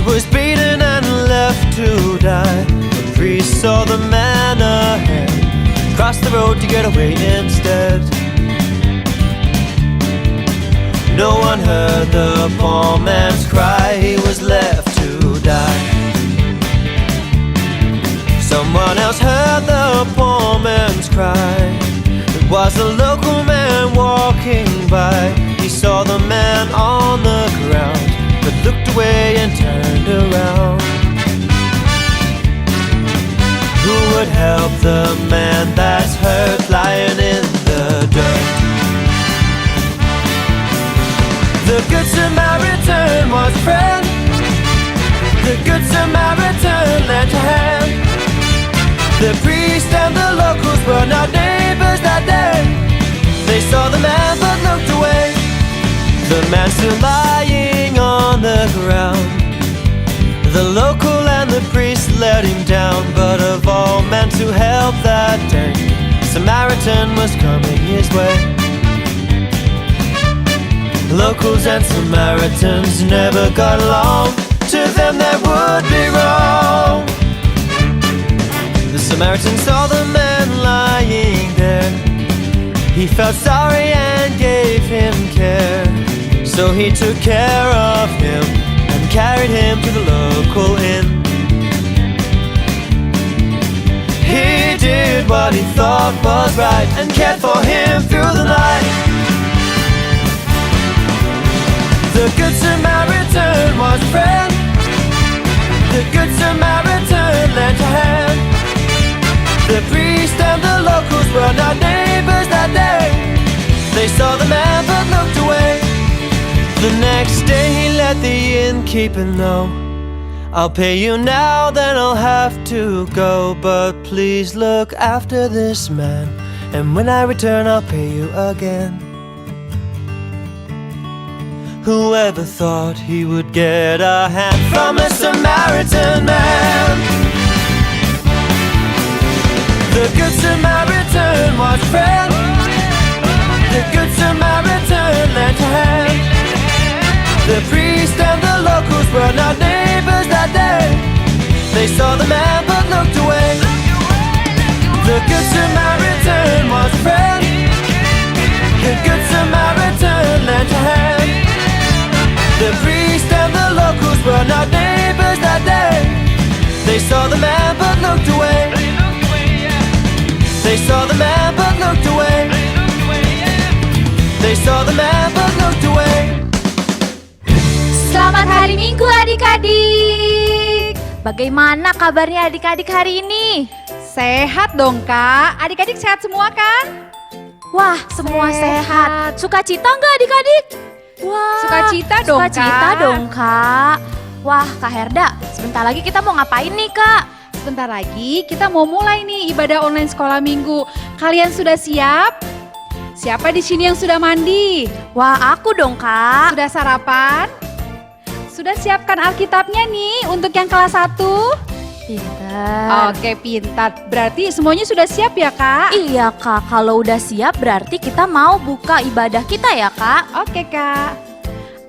was beaten and left to die. The priest saw the man ahead, crossed the road to get away instead. No one heard the poor man's cry, he was left to die. Someone else heard the poor man's cry. It was a local man walking by. He saw the man on the ground, but looked away and turned around. Who would help the man that's hurt, lying in the dirt? The Good Samaritan was a friend. The Good Samaritan lent a hand. The priest and the locals were not neighbors that day. They saw the man but looked away. The man still lying on the ground. The local and the priest let him down. But of all men to help that day, Samaritan was coming his way. Locals and Samaritans never got along. To them that would be wrong. The Samaritan saw the man lying there. He felt sorry and gave him care. So he took care of him and carried him to the local inn. He did what he thought was right and cared for him through the night. The Good Samaritan was a friend. The Good Samaritan lent a hand. The priest and the locals were not neighbors that day. They saw the man but looked away. The next day he let the innkeeper know, I'll pay you now, then I'll have to go. But please look after this man, and when I return I'll pay you again. Whoever thought he would get a hand from a Samaritan man? The Good Samaritan was a friend. The Good Samaritan lent a hand. The priest and the locals were not neighbors that day. They saw the man but looked away. The Good Samaritan was a friend. The Good Samaritan lent a hand. The priest and the locals were not neighbors that day. They saw the man but looked away. They saw the man but looked away. They saw the man but looked away. Selamat hari Minggu adik-adik. Bagaimana kabarnya adik-adik hari ini? Sehat dong Kak. Adik-adik sehat semua kan? Wah, semua sehat. Sukacita nggak adik-adik? Wah, Sukacita dong Kak. Sukacita dong Kak. Wah Kak Herda, sebentar lagi kita mau ngapain nih Kak? Sebentar lagi kita mau mulai nih ibadah online sekolah minggu. Kalian sudah siap? Siapa di sini yang sudah mandi? Wah, aku dong Kak. Sudah sarapan? Sudah siapkan Alkitabnya nih untuk yang kelas 1? Pintar. Oke, pintar. Berarti semuanya sudah siap ya Kak? Iya Kak, kalau udah siap berarti kita mau buka ibadah kita ya Kak? Oke Kak.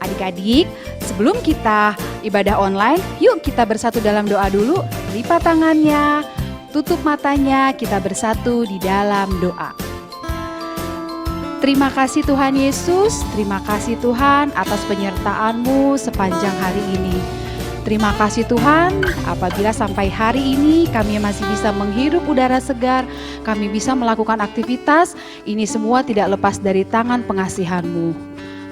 Adik-adik, sebelum kita ibadah online, yuk kita bersatu dalam doa dulu. Lipat tangannya, tutup matanya, kita bersatu di dalam doa. Terima kasih Tuhan Yesus, terima kasih Tuhan atas penyertaan-Mu sepanjang hari ini. Terima kasih Tuhan, apabila sampai hari ini kami masih bisa menghirup udara segar, kami bisa melakukan aktivitas, ini semua tidak lepas dari tangan pengasihan-Mu.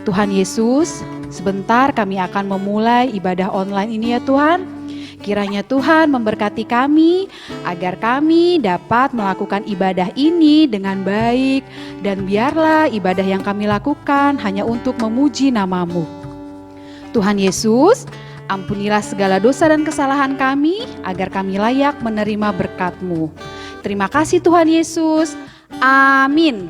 Tuhan Yesus, sebentar kami akan memulai ibadah online ini ya Tuhan. Kiranya Tuhan memberkati kami agar kami dapat melakukan ibadah ini dengan baik, dan biarlah ibadah yang kami lakukan hanya untuk memuji nama-Mu. Tuhan Yesus, ampunilah segala dosa dan kesalahan kami agar kami layak menerima berkat-Mu. Terima kasih Tuhan Yesus. Amin.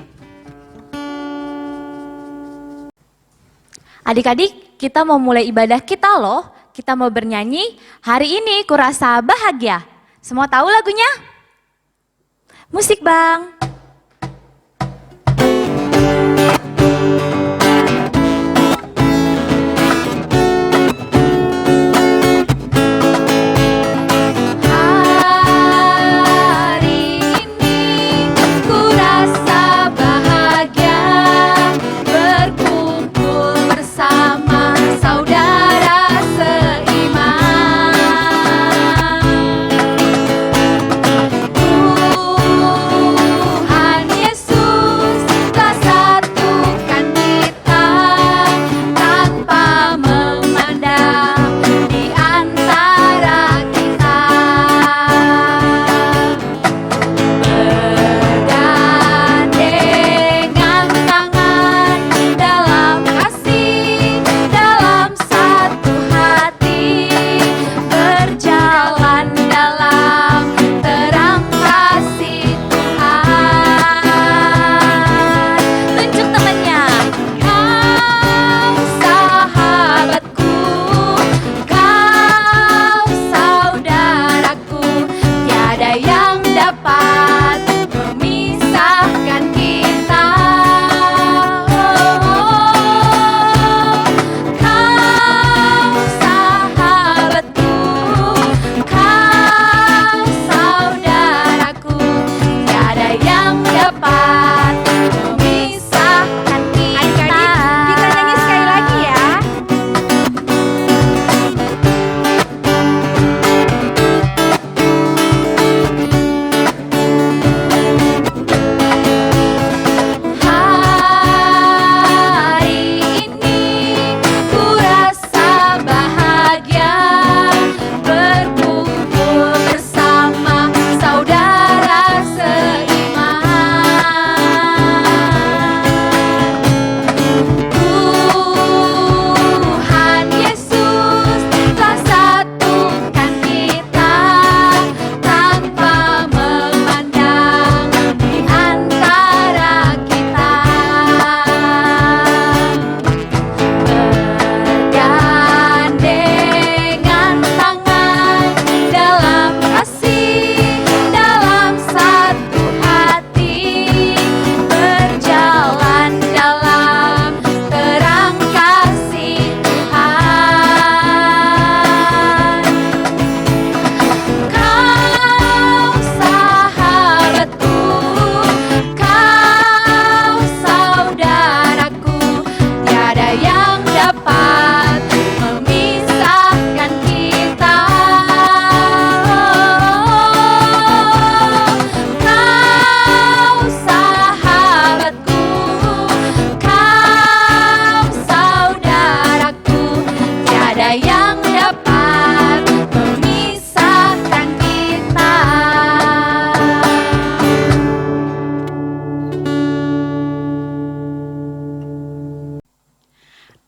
Adik-adik, kita mau mulai ibadah kita loh. Kita mau bernyanyi, hari ini kurasa bahagia. Semua tahu lagunya? Musik Bang.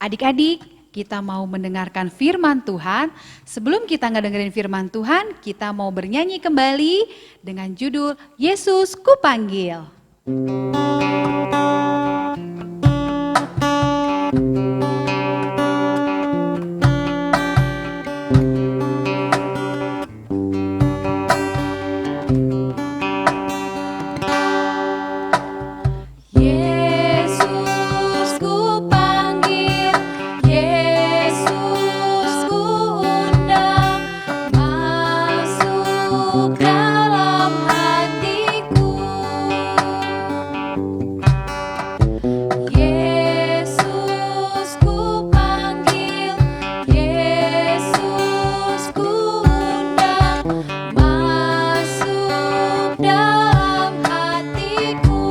Adik-adik, kita mau mendengarkan firman Tuhan. Sebelum kita ngedengerin firman Tuhan, kita mau bernyanyi kembali dengan judul Yesus Kupanggil. Yesus ku panggil, Yesus ku undang, masuk dalam hatiku. Yesus ku panggil, Yesus ku undang, masuk dalam hatiku.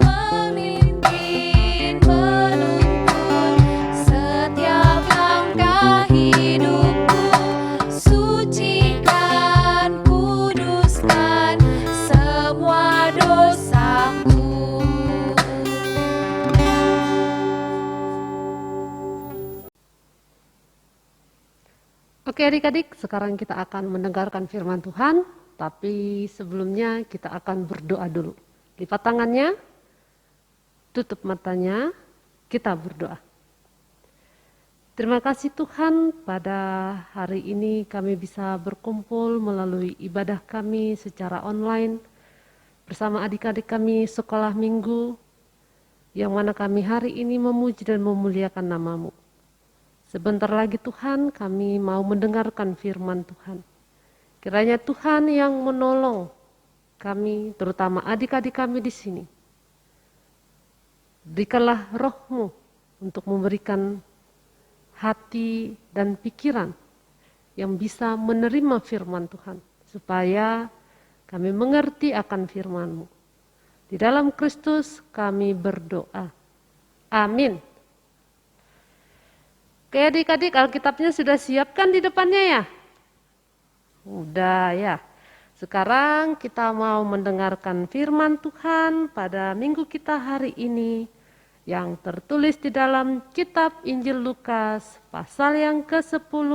Memimpin, menuntun setiap langkah hidupku, sucikan, kuduskan semua dosaku. Oke adik-adik, sekarang kita akan mendengarkan firman Tuhan, tapi sebelumnya kita akan berdoa dulu. Lipat tangannya, tutup matanya, kita berdoa. Terima kasih Tuhan, pada hari ini kami bisa berkumpul melalui ibadah kami secara online bersama adik-adik kami sekolah minggu, yang mana kami hari ini memuji dan memuliakan nama-Mu. Sebentar lagi Tuhan, kami mau mendengarkan firman Tuhan. Kiranya Tuhan yang menolong kami, terutama adik-adik kami di sini. Berikanlah roh-Mu untuk memberikan hati dan pikiran yang bisa menerima firman Tuhan, supaya kami mengerti akan firman-Mu. Di dalam Kristus kami berdoa. Amin. Oke adik-adik, Alkitabnya sudah siapkan di depannya ya? Udah ya. Sekarang kita mau mendengarkan firman Tuhan pada minggu kita hari ini, yang tertulis di dalam kitab Injil Lukas pasal yang ke-10,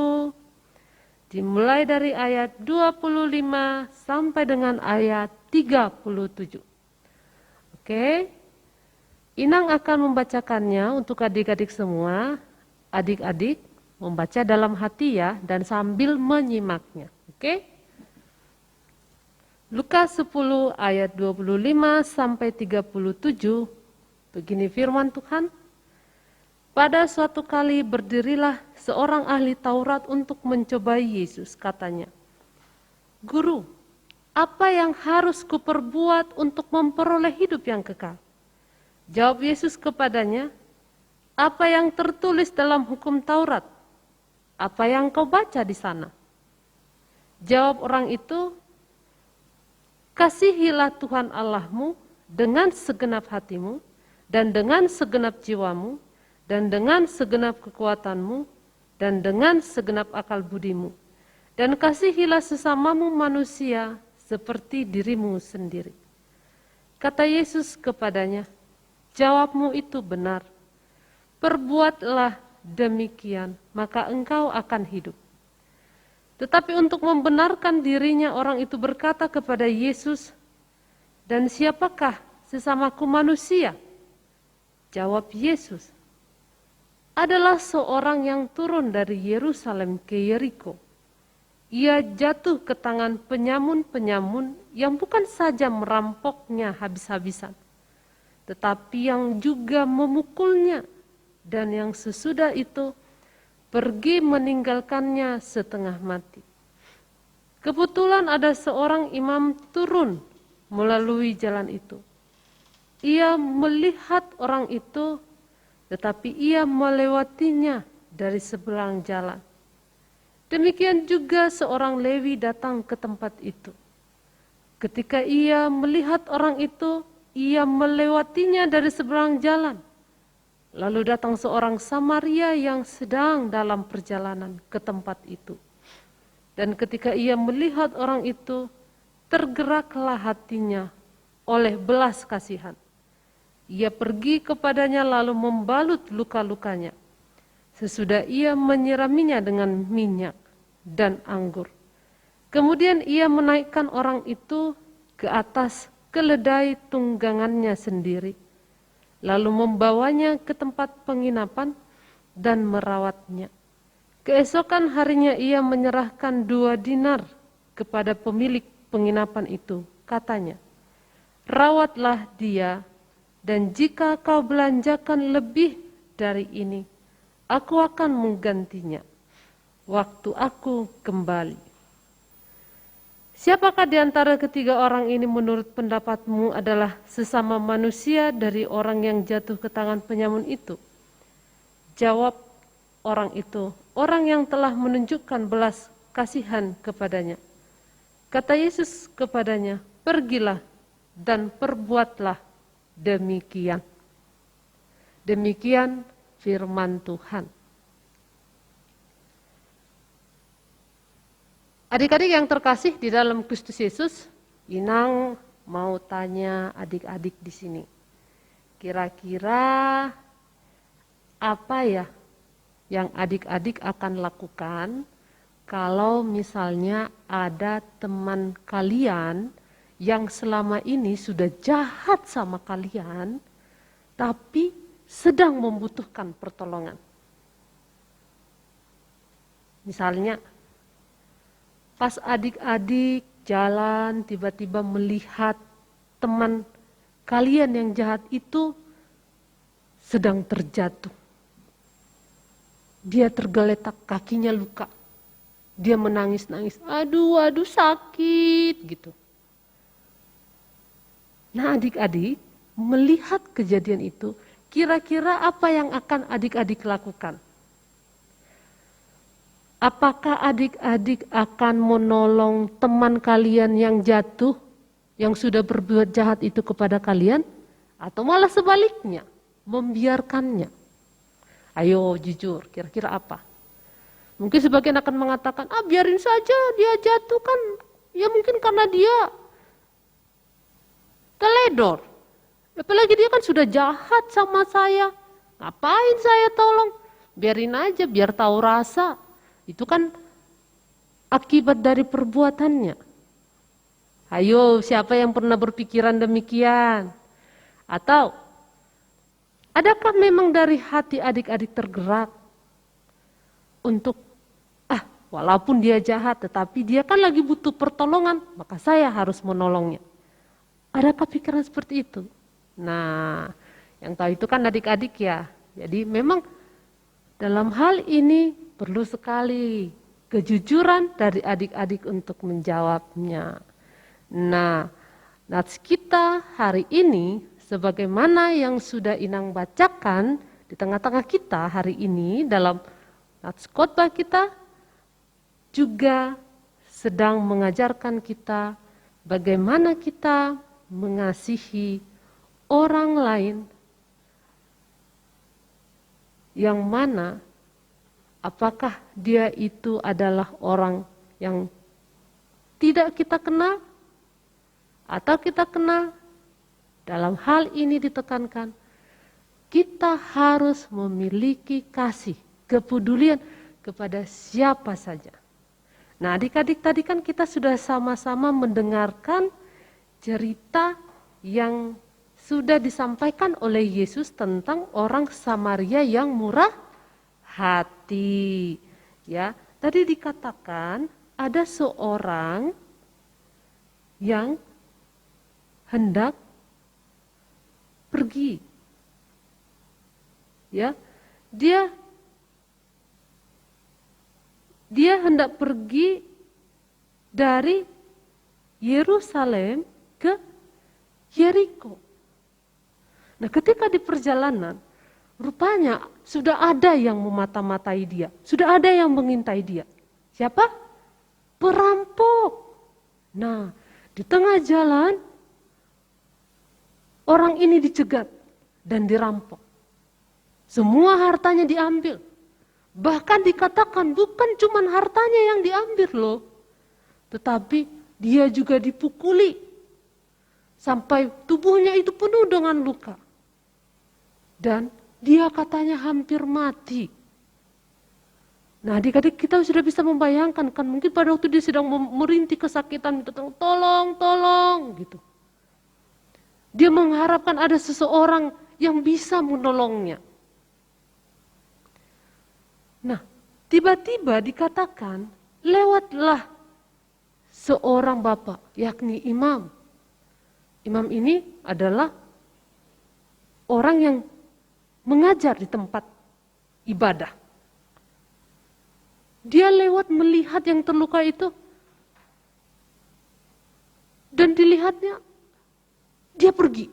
dimulai dari ayat 25 sampai dengan ayat 37. Oke, Inang akan membacakannya untuk adik-adik semua. Adik-adik membaca dalam hati ya, dan sambil menyimaknya. Oke? Lukas 10 ayat 25 sampai 37. Begini firman Tuhan. Pada suatu kali berdirilah seorang ahli Taurat untuk mencobai Yesus, katanya, "Guru, apa yang harus kuperbuat untuk memperoleh hidup yang kekal?" Jawab Yesus kepadanya, "Apa yang tertulis dalam hukum Taurat? Apa yang kau baca di sana?" Jawab orang itu, "Kasihilah Tuhan Allahmu dengan segenap hatimu, dan dengan segenap jiwamu, dan dengan segenap kekuatanmu, dan dengan segenap akal budimu. Dan kasihilah sesamamu manusia seperti dirimu sendiri." Kata Yesus kepadanya, "Jawabmu itu benar. Perbuatlah demikian, maka engkau akan hidup." Tetapi untuk membenarkan dirinya, orang itu berkata kepada Yesus, "Dan siapakah sesamaku manusia?" Jawab Yesus, "Adalah seorang yang turun dari Yerusalem ke Yeriko. Ia jatuh ke tangan penyamun-penyamun yang bukan saja merampoknya habis-habisan, tetapi yang juga memukulnya, dan yang sesudah itu pergi meninggalkannya setengah mati. Kebetulan ada seorang imam turun melalui jalan itu. Ia melihat orang itu, tetapi ia melewatinya dari seberang jalan. Demikian juga seorang Lewi datang ke tempat itu. Ketika ia melihat orang itu, ia melewatinya dari seberang jalan. Lalu datang seorang Samaria yang sedang dalam perjalanan ke tempat itu. Dan ketika ia melihat orang itu, tergeraklah hatinya oleh belas kasihan. Ia pergi kepadanya lalu membalut luka-lukanya. Sesudah ia menyiraminya dengan minyak dan anggur. Kemudian ia menaikkan orang itu ke atas keledai tunggangannya sendiri, lalu membawanya ke tempat penginapan dan merawatnya. Keesokan harinya ia menyerahkan 2 dinar kepada pemilik penginapan itu. Katanya, rawatlah dia, dan jika kau belanjakan lebih dari ini, aku akan menggantinya waktu aku kembali. Siapakah di antara ketiga orang ini menurut pendapatmu adalah sesama manusia dari orang yang jatuh ke tangan penyamun itu? Jawab orang itu, orang yang telah menunjukkan belas kasihan kepadanya. Kata Yesus kepadanya, pergilah dan perbuatlah demikian. Demikian firman Tuhan. Adik-adik yang terkasih di dalam Kristus Yesus, Inang mau tanya adik-adik di sini. Kira-kira apa ya yang adik-adik akan lakukan kalau misalnya ada teman kalian yang selama ini sudah jahat sama kalian, tapi sedang membutuhkan pertolongan? Misalnya, pas adik-adik jalan tiba-tiba melihat teman kalian yang jahat itu sedang terjatuh. Dia tergeletak, kakinya luka. Dia menangis-nangis, aduh sakit gitu. Nah adik-adik melihat kejadian itu, kira-kira apa yang akan adik-adik lakukan? Apakah adik-adik akan menolong teman kalian yang jatuh, yang sudah berbuat jahat itu kepada kalian? Atau malah sebaliknya, membiarkannya? Ayo jujur, kira-kira apa? Mungkin sebagian akan mengatakan, biarin saja dia jatuh kan, ya mungkin karena dia teledor. Apalagi dia kan sudah jahat sama saya, ngapain saya tolong? Biarin aja, biar tahu rasa. Itu kan akibat dari perbuatannya. Ayo, siapa yang pernah berpikiran demikian? Atau, adakah memang dari hati adik-adik tergerak untuk, walaupun dia jahat, tetapi dia kan lagi butuh pertolongan, maka saya harus menolongnya. Adakah pikiran seperti itu? Nah, yang tahu itu kan adik-adik ya. Jadi memang dalam hal ini perlu sekali kejujuran dari adik-adik untuk menjawabnya. Nah, nats kita hari ini sebagaimana yang sudah Inang bacakan di tengah-tengah kita hari ini dalam nats khotbah kita juga sedang mengajarkan kita bagaimana kita mengasihi orang lain yang mana apakah dia itu adalah orang yang tidak kita kenal atau kita kenal? Dalam hal ini ditekankan, kita harus memiliki kasih, kepedulian kepada siapa saja. Nah adik-adik tadi kan kita sudah sama-sama mendengarkan cerita yang sudah disampaikan oleh Yesus tentang orang Samaria yang murah hati. Ya, tadi dikatakan ada seorang yang hendak pergi. Ya, dia hendak pergi dari Yerusalem ke Yeriko. Nah, ketika di perjalanan, rupanya sudah ada yang memata-matai dia, sudah ada yang mengintai dia. Siapa? Perampok. Nah, di tengah jalan, orang ini dicegat dan dirampok. Semua hartanya diambil. Bahkan dikatakan bukan cuma hartanya yang diambil loh, tetapi dia juga dipukuli sampai tubuhnya itu penuh dengan luka. Dan dia katanya hampir mati. Nah, adik-adik kita sudah bisa membayangkan kan, mungkin pada waktu dia sedang merintih kesakitan, minta tolong, tolong gitu. Dia mengharapkan ada seseorang yang bisa menolongnya. Nah, tiba-tiba dikatakan, lewatlah seorang bapak, yakni imam. Imam ini adalah orang yang mengajar di tempat ibadah. Dia lewat melihat yang terluka itu, dan dilihatnya, dia pergi.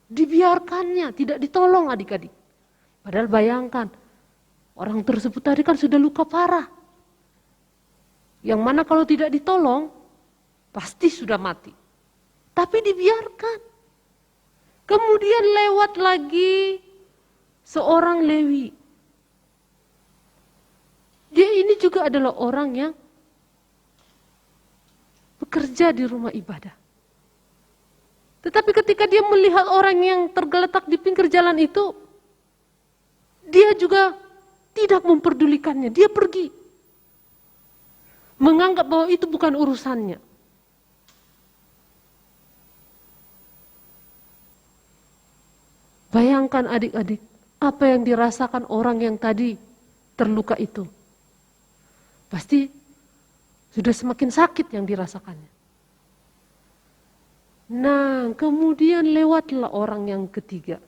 Dibiarkannya, tidak ditolong adik-adik. Padahal bayangkan, orang tersebut tadi kan sudah luka parah. Yang mana kalau tidak ditolong, pasti sudah mati. Tapi dibiarkan. Kemudian lewat lagi seorang Lewi. Dia ini juga adalah orang yang bekerja di rumah ibadah. Tetapi ketika dia melihat orang yang tergeletak di pinggir jalan itu, dia juga tidak memperdulikannya, dia pergi. Menganggap bahwa itu bukan urusannya. Bayangkan adik-adik, apa yang dirasakan orang yang tadi terluka itu. Pasti sudah semakin sakit yang dirasakannya. Nah, kemudian lewatlah orang yang ketiga.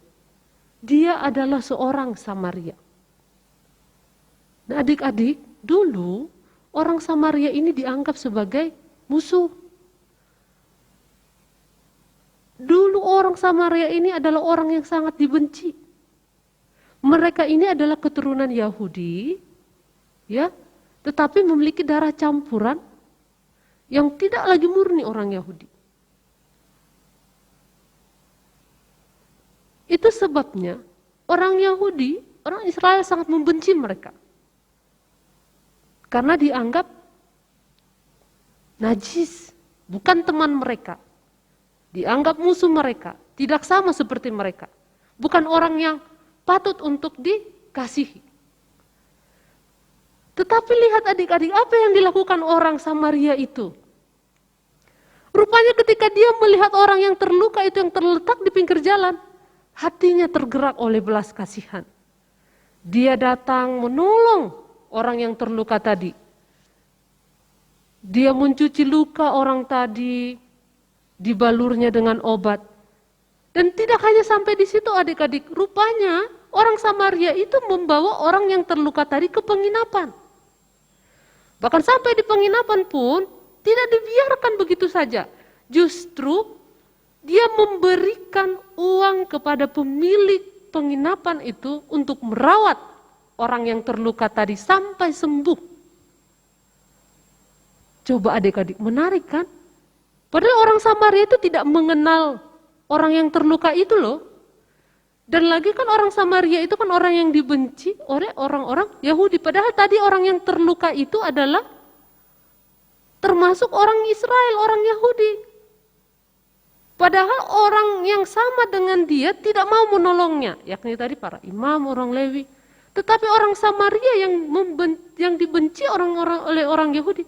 Dia adalah seorang Samaria. Nah, adik-adik, dulu orang Samaria ini dianggap sebagai musuh. Dulu orang Samaria ini adalah orang yang sangat dibenci. Mereka ini adalah keturunan Yahudi, ya, tetapi memiliki darah campuran yang tidak lagi murni orang Yahudi. Itu sebabnya orang Yahudi, orang Israel sangat membenci mereka. Karena dianggap najis, bukan teman mereka. Dianggap musuh mereka, tidak sama seperti mereka. Bukan orang yang patut untuk dikasihi. Tetapi lihat adik-adik, apa yang dilakukan orang Samaria itu? Rupanya ketika dia melihat orang yang terluka itu yang terletak di pinggir jalan, hatinya tergerak oleh belas kasihan. Dia datang menolong orang yang terluka tadi. Dia mencuci luka orang tadi, dibalurnya dengan obat. Dan tidak hanya sampai di situ adik-adik, rupanya orang Samaria itu membawa orang yang terluka tadi ke penginapan. Bahkan sampai di penginapan pun tidak dibiarkan begitu saja. Justru dia memberikan uang kepada pemilik penginapan itu untuk merawat orang yang terluka tadi sampai sembuh. Coba adik-adik, menarik kan? Padahal orang Samaria itu tidak mengenal orang yang terluka itu loh. Dan lagi kan orang Samaria itu kan orang yang dibenci oleh orang-orang Yahudi. Padahal tadi orang yang terluka itu adalah termasuk orang Israel, orang Yahudi. Padahal orang yang sama dengan dia tidak mau menolongnya. Yakni tadi para imam, orang Lewi. Tetapi orang Samaria yang dibenci orang-orang oleh orang Yahudi.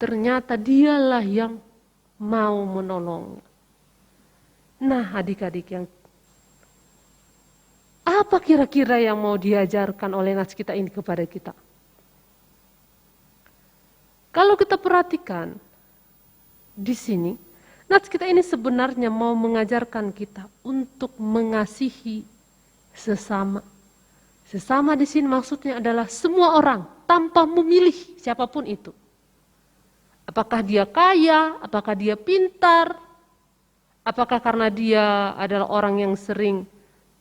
Ternyata dialah yang mau menolongnya. Nah adik-adik, yang apa kira-kira yang mau diajarkan oleh nats kita ini kepada kita? Kalau kita perhatikan di sini, nats kita ini sebenarnya mau mengajarkan kita untuk mengasihi sesama. Sesama di sini maksudnya adalah semua orang tanpa memilih siapapun itu. Apakah dia kaya, apakah dia pintar, apakah karena dia adalah orang yang sering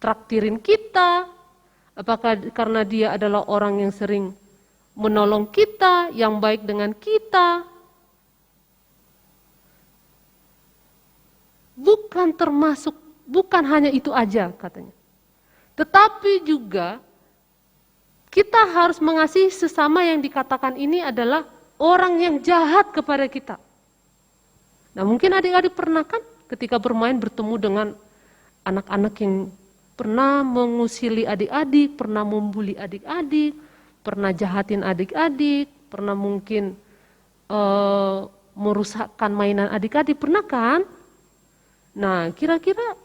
traktirin kita, apakah karena dia adalah orang yang sering menolong kita, yang baik dengan kita. Bukan hanya itu aja katanya. Tetapi juga kita harus mengasihi sesama yang dikatakan ini adalah orang yang jahat kepada kita. Nah mungkin adik-adik pernah kan ketika bermain bertemu dengan anak-anak yang pernah mengusili adik-adik, pernah membuli adik-adik, pernah jahatin adik-adik, pernah mungkin merusakkan mainan adik-adik, pernah kan? Nah, kira-kira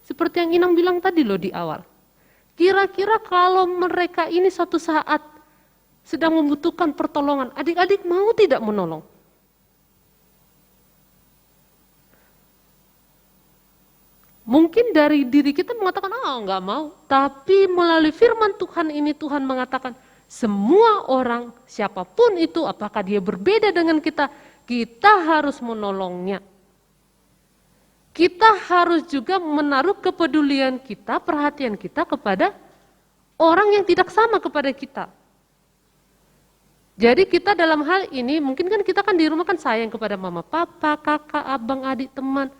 seperti yang Inang bilang tadi loh di awal. Kira-kira kalau mereka ini suatu saat sedang membutuhkan pertolongan, adik-adik mau tidak menolong? Mungkin dari diri kita mengatakan, enggak mau. Tapi melalui firman Tuhan ini, Tuhan mengatakan, semua orang, siapapun itu, apakah dia berbeda dengan kita harus menolongnya. Kita harus juga menaruh kepedulian kita, perhatian kita kepada orang yang tidak sama kepada kita. Jadi kita dalam hal ini, mungkin kan kita kan di rumah kan sayang kepada mama, papa, kakak, abang, adik, teman.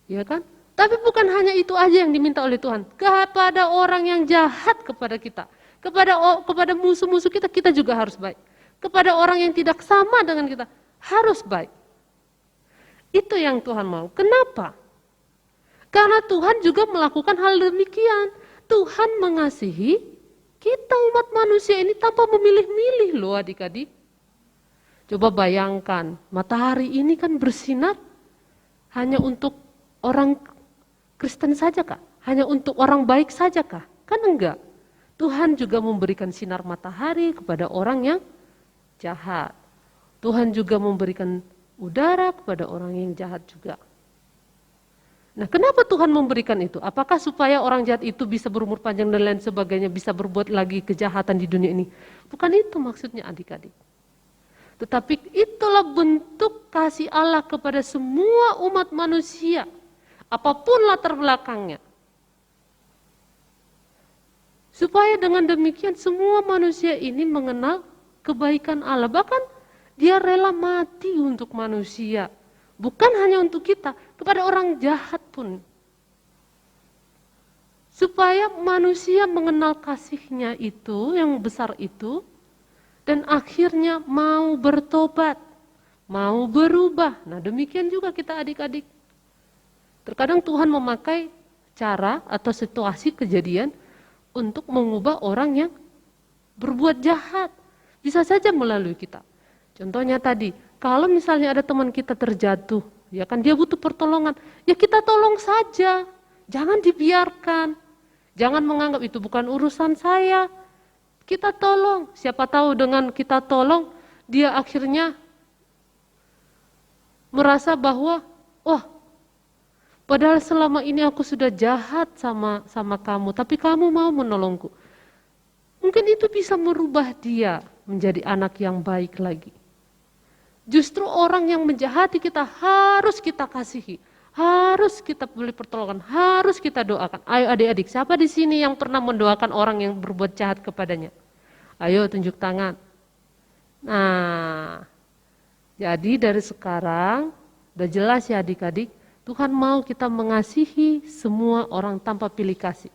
Ya kan? Tapi bukan hanya itu aja yang diminta oleh Tuhan. Kepada orang yang jahat kepada kita. Kepada musuh-musuh kita, kita juga harus baik. Kepada orang yang tidak sama dengan kita, harus baik. Itu yang Tuhan mau. Kenapa? Karena Tuhan juga melakukan hal demikian. Tuhan mengasihi kita umat manusia ini tanpa memilih-milih loh adik-adik. Coba bayangkan, matahari ini kan bersinar hanya untuk orang Kristen saja kah? Hanya untuk orang baik saja kah? Kan enggak. Tuhan juga memberikan sinar matahari kepada orang yang jahat. Tuhan juga memberikan udara kepada orang yang jahat juga. Nah, kenapa Tuhan memberikan itu? Apakah supaya orang jahat itu bisa berumur panjang dan lain sebagainya, bisa berbuat lagi kejahatan di dunia ini? Bukan itu maksudnya adik-adik. Tetapi itulah bentuk kasih Allah kepada semua umat manusia. Apapun latar belakangnya. Supaya dengan demikian semua manusia ini mengenal kebaikan Allah. Bahkan dia rela mati untuk manusia. Bukan hanya untuk kita, kepada orang jahat pun. Supaya manusia mengenal kasihnya itu, yang besar itu, dan akhirnya mau bertobat, mau berubah. Nah, demikian juga kita adik-adik. Terkadang Tuhan memakai cara atau situasi kejadian untuk mengubah orang yang berbuat jahat. Bisa saja melalui kita. Contohnya tadi, kalau misalnya ada teman kita terjatuh, ya kan dia butuh pertolongan, ya kita tolong saja. Jangan dibiarkan. Jangan menganggap itu bukan urusan saya. Kita tolong. Siapa tahu dengan kita tolong, dia akhirnya merasa bahwa, padahal selama ini aku sudah jahat sama kamu, tapi kamu mau menolongku. Mungkin itu bisa merubah dia menjadi anak yang baik lagi. Justru orang yang menjahati kita harus kita kasihi, harus kita beri pertolongan, harus kita doakan. Ayo adik-adik, siapa di sini yang pernah mendoakan orang yang berbuat jahat kepadanya? Ayo tunjuk tangan. Nah, jadi dari sekarang udah jelas ya adik-adik, Tuhan mau kita mengasihi semua orang tanpa pilih kasih.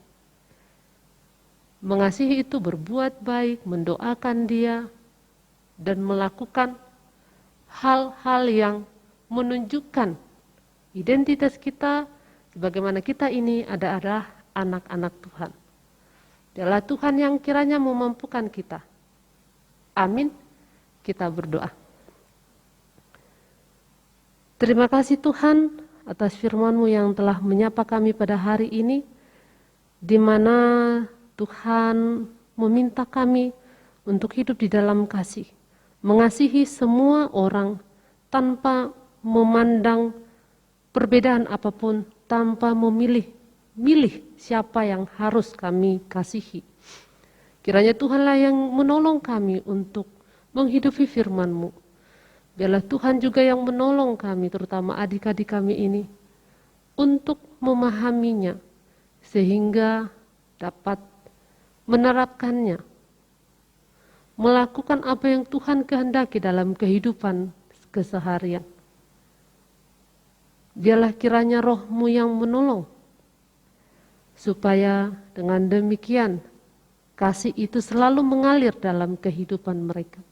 Mengasihi itu berbuat baik, mendoakan dia, dan melakukan hal-hal yang menunjukkan identitas kita, sebagaimana kita ini adalah anak-anak Tuhan. Dialah Tuhan yang kiranya memampukan kita. Amin. Kita berdoa. Terima kasih Tuhan atas firman-Mu yang telah menyapa kami pada hari ini, di mana Tuhan meminta kami untuk hidup di dalam kasih, mengasihi semua orang tanpa memandang perbedaan apapun, tanpa milih siapa yang harus kami kasihi. Kiranya Tuhanlah yang menolong kami untuk menghidupi firman-Mu. Biarlah Tuhan juga yang menolong kami, terutama adik-adik kami ini, untuk memahaminya, sehingga dapat menerapkannya, melakukan apa yang Tuhan kehendaki dalam kehidupan keseharian. Biarlah kiranya Roh-Mu yang menolong, supaya dengan demikian kasih itu selalu mengalir dalam kehidupan mereka.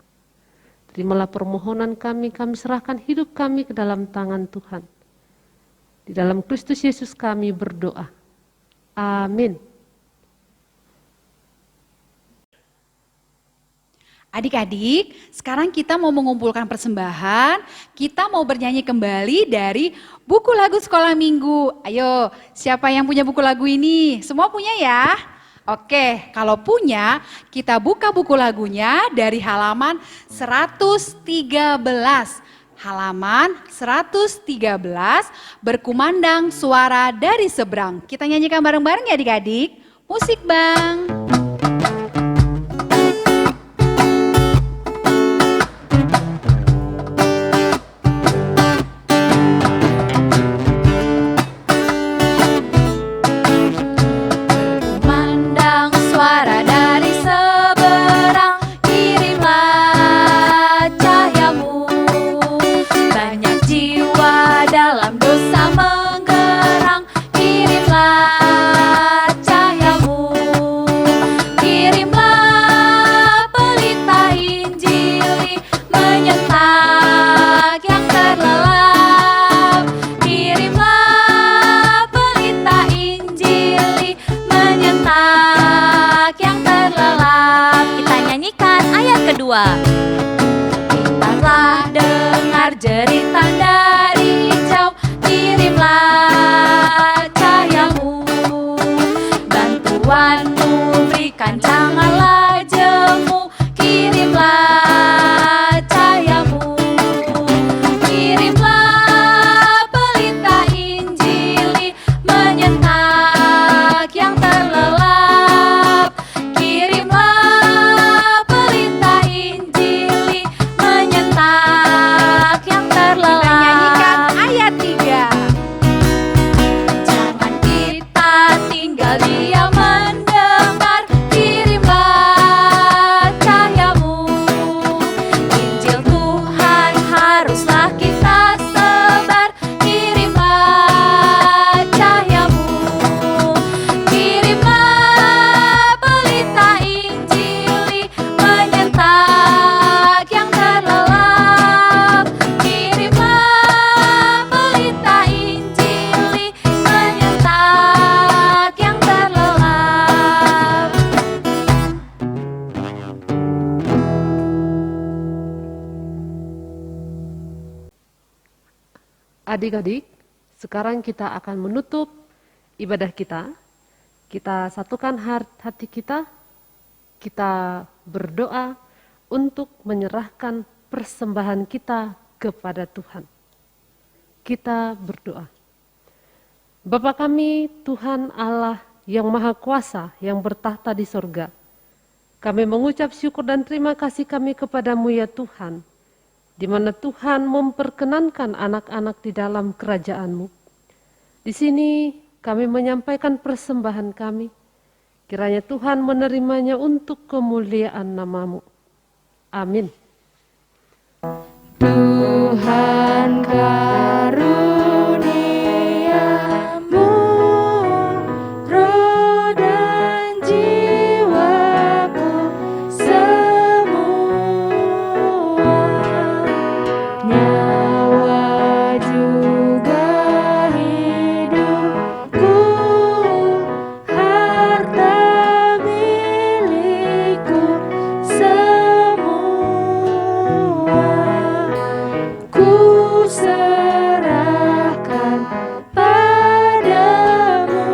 Terimalah permohonan kami serahkan hidup kami ke dalam tangan Tuhan. Di dalam Kristus Yesus kami berdoa. Amin. Adik-adik, sekarang kita mau mengumpulkan persembahan, kita mau bernyanyi kembali dari buku lagu sekolah minggu. Ayo, siapa yang punya buku lagu ini? Semua punya ya? Oke, kalau punya, kita buka buku lagunya dari halaman 113. Halaman 113, berkumandang suara dari seberang. Kita nyanyikan bareng-bareng ya adik-adik. Musik Bang. Mandang suara dari seberang, kirimlah cahayamu. Banyak jiwa dalam dosa menggerang, kirimlah cahayamu. Kirimlah pelita Injili menyentak yang terlelap. Kirimlah pelita Injili menyentak yang terlelap. Kita nyanyikan ayat kedua. Kita telah dengar jeritan dari jauh, kirimlah cahayamu. Bantuanmu berikan, janganlah jemu, kirimlah cahayamu. Kirimlah pelita Injili menyentak yang terlelap. Kirimlah pelita Injili menyentak yang terlelap. Kita nyanyikan ayat 3. Jangan kita tinggal diam mendengar, kirimlah cahayamu. Injil Tuhan haruslah kita sebar, kirimlah cahayamu. Kirimlah pelita Injili menyentak yang terlelap. Kirimlah pelita Injili menyentak yang terlelap. Adik-adik, sekarang kita akan menutup ibadah kita. Kita satukan hati kita, kita berdoa untuk menyerahkan persembahan kita kepada Tuhan. Kita berdoa. Bapa kami, Tuhan Allah yang Maha Kuasa, yang bertahta di sorga. Kami mengucap syukur dan terima kasih kami kepadamu ya Tuhan, di mana Tuhan memperkenankan anak-anak di dalam kerajaan-Mu. Di sini kami menyampaikan persembahan kami. Kiranya Tuhan menerimanya untuk kemuliaan nama-Mu. Amin. Tuhan karuniamu, roh dan jiwaku semua, nyawa juga hidupku, harta milikku semua, ku serahkan padamu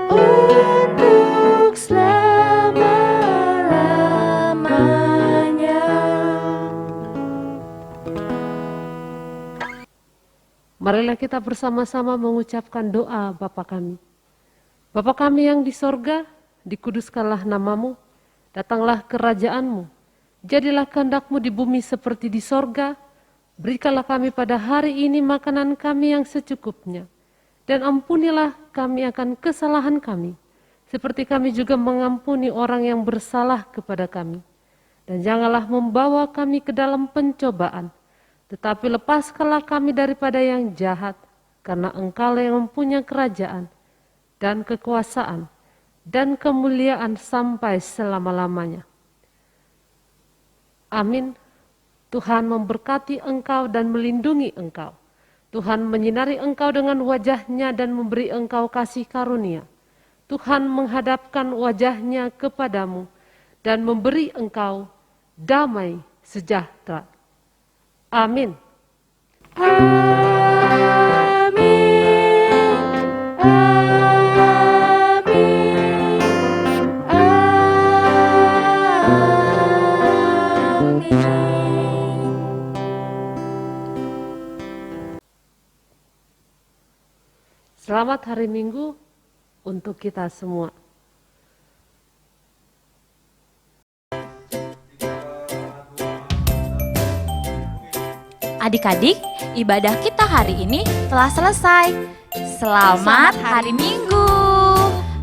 untuk selama-lamanya. Marilah kita bersama-sama mengucapkan doa Bapa kami. Bapa kami yang di sorga, dikuduskanlah nama-Mu, datanglah kerajaan-Mu, jadilah kehendak-Mu di bumi seperti di sorga. Berikanlah kami pada hari ini makanan kami yang secukupnya, dan ampunilah kami akan kesalahan kami, seperti kami juga mengampuni orang yang bersalah kepada kami. Dan janganlah membawa kami ke dalam pencobaan, tetapi lepaskanlah kami daripada yang jahat, karena Engkau yang mempunyai kerajaan, dan kekuasaan, dan kemuliaan sampai selama-lamanya. Amin. Tuhan memberkati engkau dan melindungi engkau. Tuhan menyinari engkau dengan wajah-Nya dan memberi engkau kasih karunia. Tuhan menghadapkan wajah-Nya kepadamu dan memberi engkau damai sejahtera. Amin. Selamat hari Minggu untuk kita semua. Adik-adik, ibadah kita hari ini telah selesai. Selamat hari Minggu.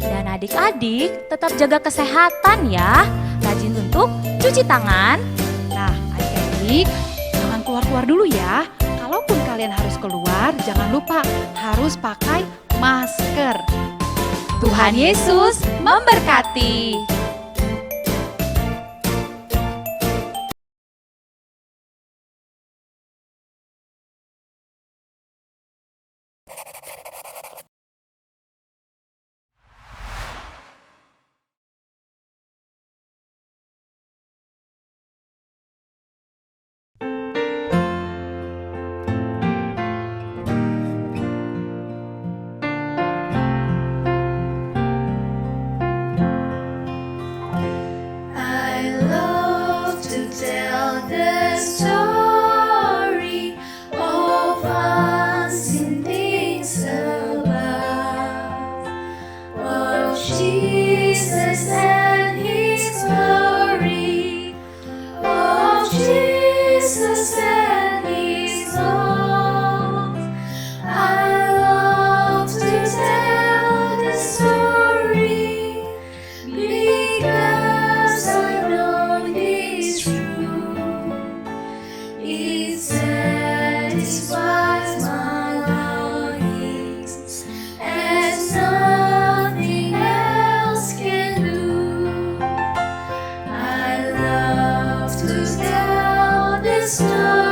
Dan adik-adik tetap jaga kesehatan ya. Rajin untuk cuci tangan. Nah, adik-adik, jangan keluar-keluar dulu ya. Kalaupun kalian harus keluar, jangan lupa harus pakai masker. Tuhan Yesus memberkati. I love to tell the story of unseen things above, of Jesus and His glory, of Jesus and His love. I love to tell the story because I know it's true. It satisfies my longings as nothing else can do. I love to tell the story